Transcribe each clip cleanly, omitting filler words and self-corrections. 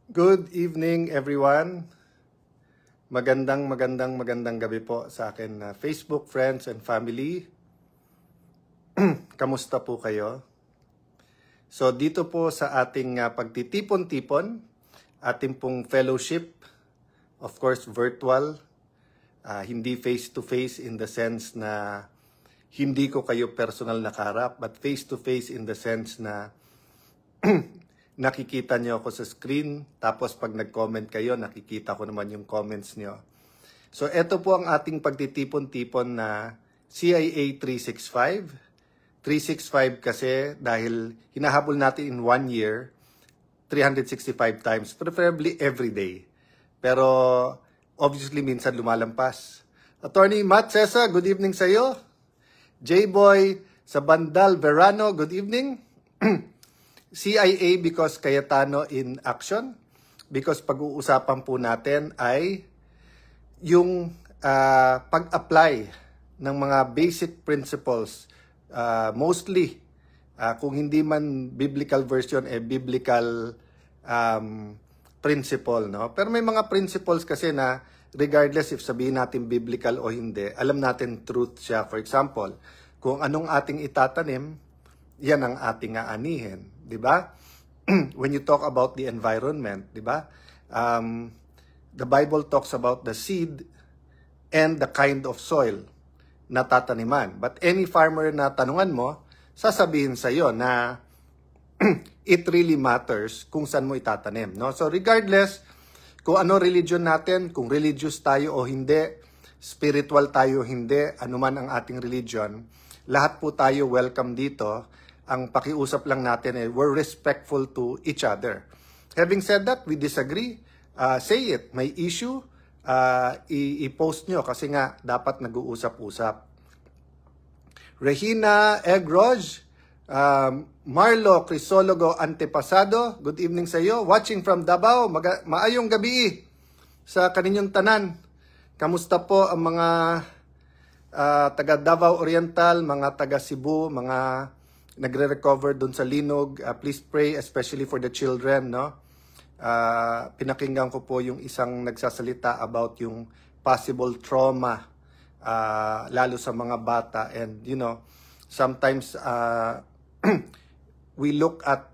Good evening everyone. Magandang gabi po sa akin na Facebook friends and family. Kamusta po kayo? So dito po sa ating pagtitipon-tipon, ating pong fellowship, of course virtual, hindi face-to-face in the sense na hindi ko kayo personal nakaharap, but face-to-face in the sense na nakikita nyo ako sa screen, tapos pag nag-comment kayo, nakikita ko naman yung comments nyo. So, ito po ang ating pagtitipon-tipon na CIA 365. 365 kasi dahil hinahabol natin in 1 year, 365 times, preferably every day. Pero, obviously, minsan lumalampas. Attorney Matt Cesa, good evening sa iyo. J-Boy sa Bandal Verano, good evening. CIA because Cayetano in action, because pag-uusapan po natin ay yung pag-apply ng mga basic principles, mostly kung hindi man biblical version, biblical principle, no? Pero may mga principles kasi na regardless if sabihin natin biblical o hindi, alam natin truth siya. For example, kung anong ating itatanim, yan ang ating aanihin, di ba? When you talk about the environment, di ba? The Bible talks about the seed and the kind of soil na tataniman. But any farmer na tanungan mo, sasabihin sa iyo na it really matters kung saan mo itatanim, no? So regardless kung ano religion natin, kung religious tayo o hindi, spiritual tayo o hindi, anuman ang ating religion, lahat po tayo welcome dito. Ang pakiusap lang natin ay we're respectful to each other. Having said that, we disagree. Say it. May issue, i-post nyo kasi nga dapat nag-uusap-usap. Regina Egroj, Marlo Crisologo Antepasado, good evening sa iyo. Watching from Davao, maayong gabi sa kaninyong tanan. Kamusta po ang mga taga Davao Oriental, mga taga Cebu, mga nagre-recover doon sa linog? Please pray especially for the children, no? Pinakinggan ko po yung isang nagsasalita about yung possible trauma lalo sa mga bata, and you know, sometimes we look at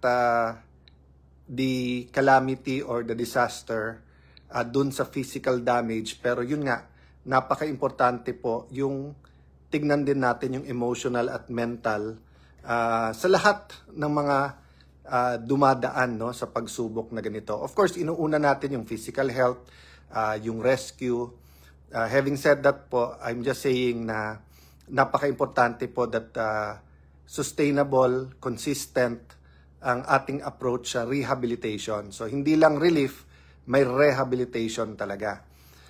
the calamity or the disaster doon sa physical damage, pero yun nga, napaka-importante po yung tignan din natin yung emotional at mental sa lahat ng mga dumadaan, no, sa pagsubok na ganito. Of course, inuuna natin yung physical health, yung rescue. Having said that po, I'm just saying na napaka-importante po that sustainable, consistent ang ating approach sa rehabilitation. So, hindi lang relief, may rehabilitation talaga.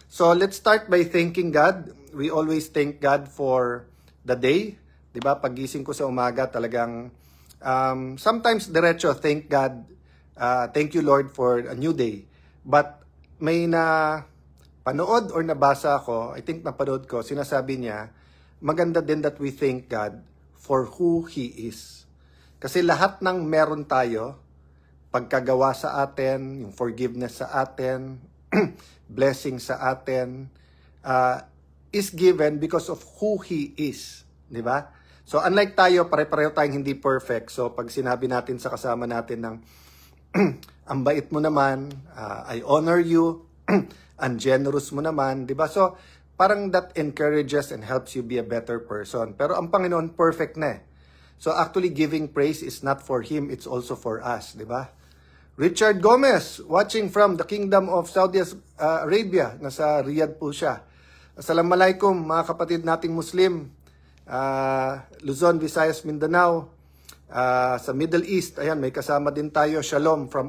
So, let's start by thanking God. We always thank God for the day. Diba, paggising ko sa umaga talagang sometimes diretso, thank God, thank you Lord for a new day. But may na panood or nabasa ako, I think napanood ko, sinasabi niya, maganda din that we thank God for who He is. Kasi lahat ng meron tayo, pagkagawa sa atin, yung forgiveness sa atin, blessing sa atin, is given because of who He is. Diba? So, unlike tayo, pare-pareho tayong hindi perfect. So, pag sinabi natin sa kasama natin ng, ang bait mo naman, I honor you, ang generous mo naman, di ba? So, parang that encourages and helps you be a better person. Pero ang Panginoon, perfect na eh. So, actually, giving praise is not for Him, it's also for us, di ba? Richard Gomez, watching from the Kingdom of Saudi Arabia. Nasa Riyadh po siya. Assalamualaikum, mga kapatid nating Muslim. Luzon, Visayas, Mindanao, sa Middle East, ayan, may kasama din tayo, Shalom from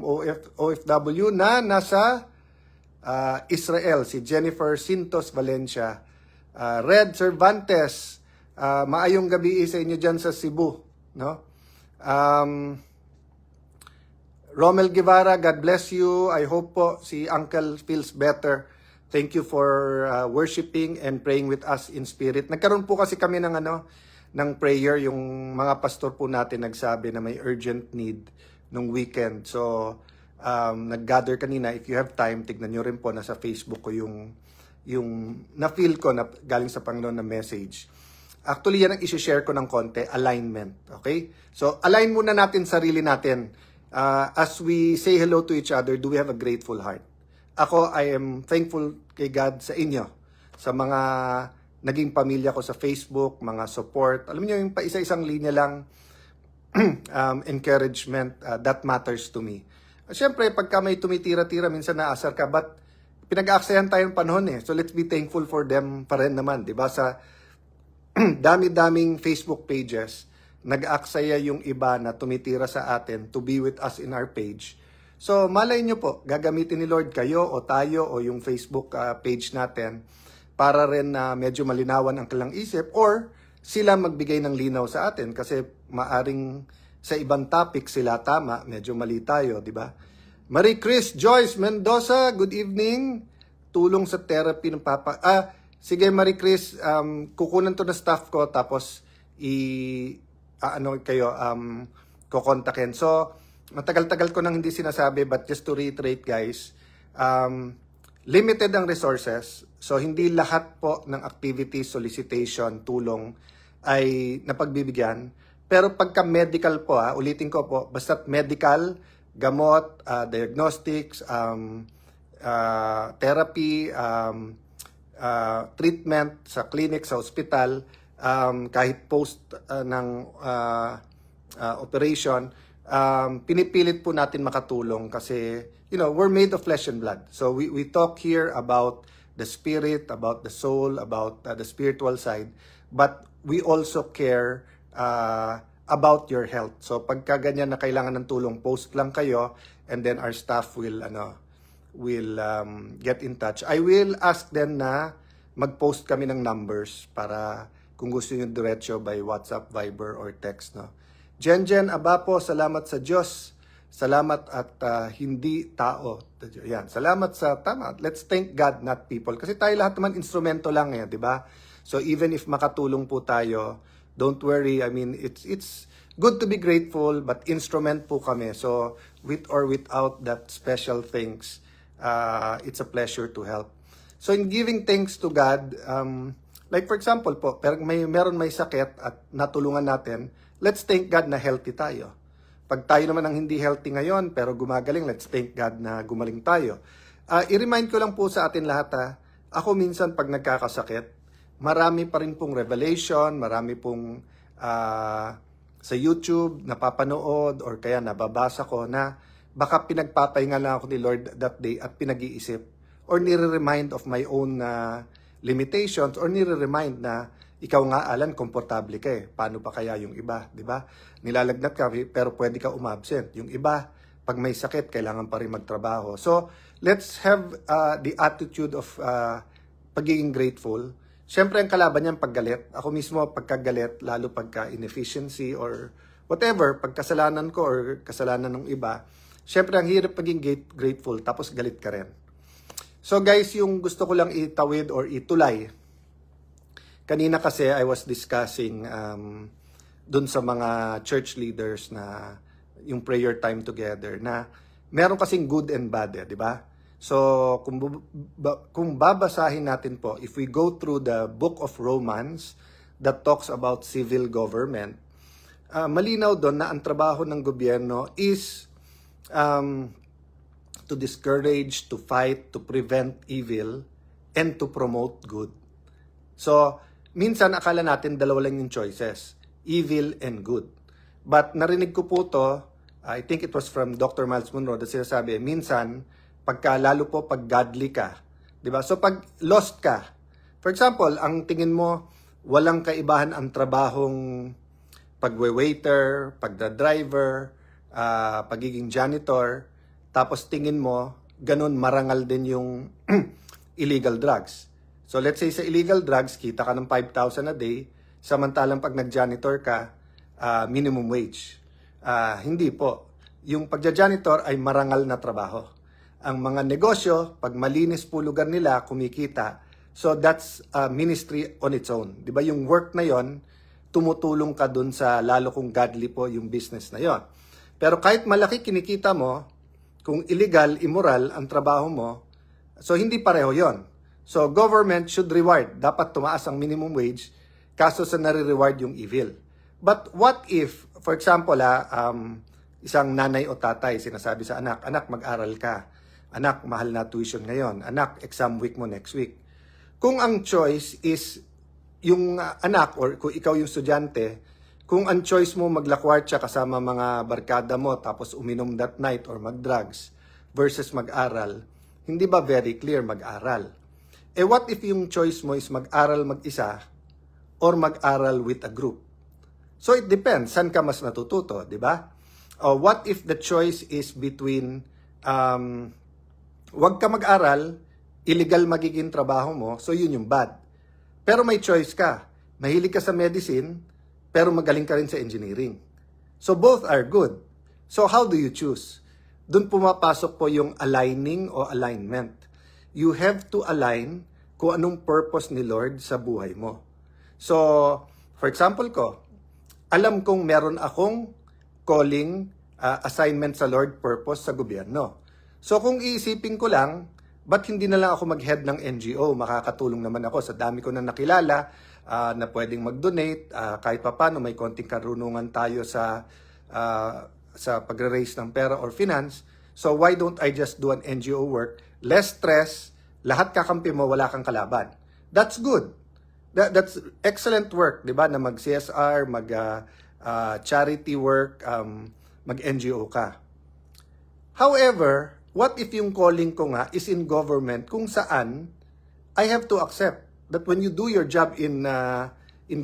OFW na nasa Israel, si Jennifer Sintos Valencia. Red Cervantes, maayong gabi sa inyo dyan sa Cebu, no? Romel Guevara, God bless you. I hope po si Uncle feels better. Thank you for worshiping and praying with us in spirit. Nagkaroon po kasi kami ng ng prayer, yung mga pastor po natin nagsabi na may urgent need nung weekend. So nag-gather kanina. If you have time, tignan nyo rin po, nasa Facebook ko yung na-feel ko na galing sa Panginoon na message. Actually, yan ang isi-share ko ng konti, alignment. Okay? So, align muna natin sarili natin. As we say hello to each other, do we have a grateful heart? Ako, I am thankful kay God sa inyo, sa mga naging pamilya ko sa Facebook, mga support. Alam niyo, yung pa isa-isang linya lang, encouragement, that matters to me. Siyempre, pagka may tumitira-tira, minsan naasar ka, but pinag-aaksayan tayong panahon eh. So let's be thankful for them pa rin naman, di ba? Sa dami-daming Facebook pages, nag-aaksaya yung iba na tumitira sa atin to be with us in our page. So malay nyo po, gagamitin ni Lord kayo o tayo o yung Facebook page natin para rin na medyo malinawan ang kanilang isip or sila magbigay ng linaw sa atin kasi maaring sa ibang topic sila tama, medyo mali tayo, di ba? Marie Chris Joyce Mendoza, good evening. Tulong sa therapy ng papa. Sige Marie Chris, kukunan to na staff ko tapos kukontakin. So, matagal-tagal ko nang hindi sinasabi but just to reiterate guys, limited ang resources. So, hindi lahat po ng activity, solicitation, tulong ay napagbibigyan. Pero pagka medical po, ulitin ko po, basta't medical, gamot, diagnostics, therapy, treatment sa clinic, sa hospital, kahit post ng operation, pinipilit po natin makatulong kasi, you know, we're made of flesh and blood. So we talk here about the spirit, about the soul, about the spiritual side, but we also care about your health. So pagka ganyan na kailangan ng tulong, post lang kayo and then our staff will get in touch. I will ask them na mag-post kami ng numbers para kung gusto niyo diretso by WhatsApp, Viber or text, no. Jen Abapo, salamat sa Diyos. Salamat at hindi tao. Yan, salamat sa tama. Let's thank God, not people. Kasi tayo lahat naman instrumento lang eh, di ba? So even if makatulong po tayo, don't worry. I mean, it's good to be grateful, but instrument po kami. So with or without that special things, it's a pleasure to help. So in giving thanks to God, like for example po, meron may sakit at natulungan natin, let's thank God na healthy tayo. Pag tayo naman ang hindi healthy ngayon pero gumagaling, let's thank God na gumaling tayo. I-remind ko lang po sa atin lahat, ako minsan pag nagkakasakit, marami pa rin pong revelation, marami pong sa YouTube napapanood or kaya nababasa ko na baka pinagpapahinga lang ako ni Lord that day at pinag-iisip or nire-remind of my own limitations or nire-remind na ikaw nga, Alan, komportable ka eh. Paano pa kaya yung iba, di ba? Nilalagnat ka pero pwede ka umabsent. Yung iba, pag may sakit, kailangan pa rin magtrabaho. So, let's have the attitude of pagiging grateful. Siyempre, ang kalaban niyan paggalit. Ako mismo, pagkagalit, lalo pagka inefficiency or whatever, pagkasalanan ko or kasalanan ng iba, siyempre, ang hirap paging grateful, tapos galit ka rin. So guys, yung gusto ko lang itawid or itulay, kanina kasi I was discussing dun sa mga church leaders na yung prayer time together na meron kasing good and bad, di ba? So kung babasahin natin po, if we go through the book of Romans that talks about civil government, malinaw doon na ang trabaho ng gobyerno is to discourage, to fight, to prevent evil, and to promote good. So, minsan akala natin dalawa lang yung choices, evil and good. But narinig ko po to, I think it was from Dr. Miles Monroe, na sinasabi, minsan, lalo po pag godly ka, di ba? So, pag lost ka, for example, ang tingin mo, walang kaibahan ang trabahong pagwe-waiter, pagda-driver, pagiging janitor, tapos tingin mo, ganun marangal din yung illegal drugs. So let's say sa illegal drugs, kita ka ng 5,000 a day, samantalang pag nag-janitor ka, minimum wage. Hindi po. Yung pagja-janitor ay marangal na trabaho. Ang mga negosyo, pag malinis po lugar nila, kumikita. So that's ministry on its own. Di ba yung work na yon, tumutulong ka dun sa lalo kung godly po yung business na yon. Pero kahit malaki kinikita mo, Kung illegal, immoral ang trabaho mo, so hindi pareho yon. So government should reward. Dapat tumaas ang minimum wage kaso sa nare-reward yung evil. But what if, for example, isang nanay o tatay sinasabi sa anak, anak, mag-aral ka. Anak, mahal na tuition ngayon. Anak, exam week mo next week. Kung ang choice is yung anak or kung ikaw yung estudyante, kung ang choice mo maglakwatsa kasama mga barkada mo tapos uminom that night or mag-drugs versus mag-aral, hindi ba very clear mag-aral? Eh what if yung choice mo is mag-aral mag-isa or mag-aral with a group? So it depends, saan ka mas natututo, di ba? What if the choice is between wag ka mag-aral, illegal magiging trabaho mo, so yun yung bad. Pero may choice ka. Mahilig ka sa medicine, pero magaling ka rin sa engineering. So both are good. So how do you choose? Doon pumapasok po yung aligning o alignment. You have to align kung anong purpose ni Lord sa buhay mo. So, for example ko, alam kong meron akong calling, assignment sa Lord, purpose sa gobyerno. So kung iisipin ko lang, ba't hindi na lang ako mag-head ng NGO? Makakatulong naman ako sa dami ko na nakilala na pwedeng mag-donate. Kahit pa paano, may konting karunungan tayo sa pagre-raise ng pera or finance. So why don't I just do an NGO work? Less stress, lahat kakampi mo, wala kang kalaban. That's good. That's excellent work, di ba? Na mag-CSR, mag-charity work, mag-NGO ka. However, what if yung calling ko nga is in government kung saan I have to accept that when you do your job in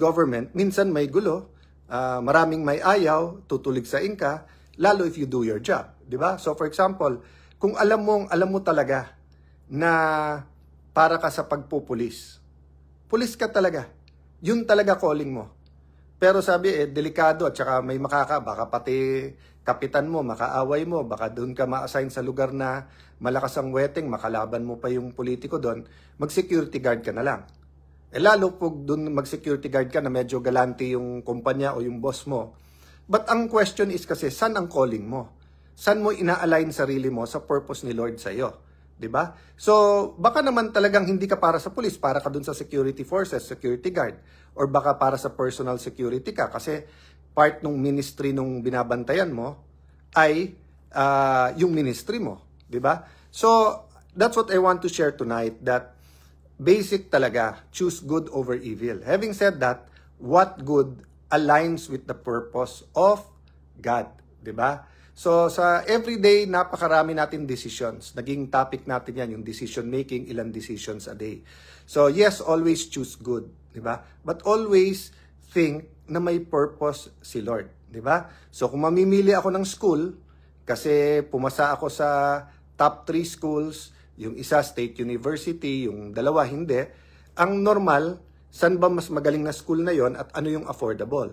government, minsan may gulo, maraming may ayaw, tutulig sa inka, lalo if you do your job, di ba? So for example, kung alam mo talaga na para ka sa pagpupulis, pulis ka talaga. Yun talaga calling mo. Pero sabi delikado at saka may baka pati kapitan mo, makaaway mo, baka doon ka ma-assign sa lugar na malakas ang weteng, makalaban mo pa yung politiko doon, mag-security guard ka na lang. Lalo pag doon mag-security guard ka na medyo galante yung kumpanya o yung boss mo. But ang question is kasi, saan ang calling mo? Saan mo ina-align sarili mo sa purpose ni Lord sa iyo? Diba? So, baka naman talagang hindi ka para sa police, para ka doon sa security forces, security guard. Or baka para sa personal security ka kasi part ng ministry nung binabantayan mo ay yung ministry mo, 'di ba? So, that's what I want to share tonight, that basic talaga, choose good over evil. Having said that, what good aligns with the purpose of God, 'di ba? So, sa everyday, napakarami natin decisions. Naging topic natin yan, yung decision making, ilang decisions a day. So, yes, always choose good, 'di ba? But always think na may purpose si Lord, di ba? So kung mamimili ako ng school, kasi pumasa ako sa top 3 schools, yung isa state university, yung dalawa hindi, ang normal, saan ba mas magaling na school na yon at ano yung affordable?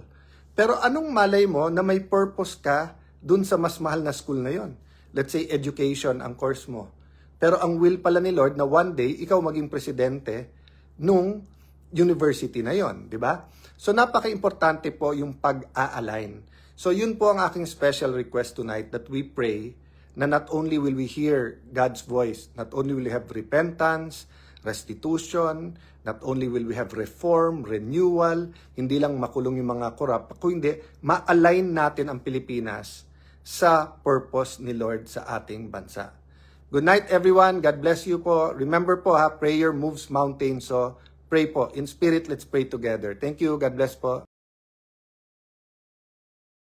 Pero anong malay mo na may purpose ka dun sa mas mahal na school na yon? Let's say education ang course mo. Pero ang will pala ni Lord na one day, ikaw maging presidente nung university na yon, di ba? So napaka-importante po yung pag-a-align. So yun po ang aking special request tonight, that we pray na not only will we hear God's voice, not only will we have repentance, restitution, not only will we have reform, renewal, hindi lang makulong yung mga korap, kundi ma-align natin ang Pilipinas sa purpose ni Lord sa ating bansa. Good night everyone. God bless you po. Remember po prayer moves mountains. So pray po. In spirit, let's pray together. Thank you. God bless po.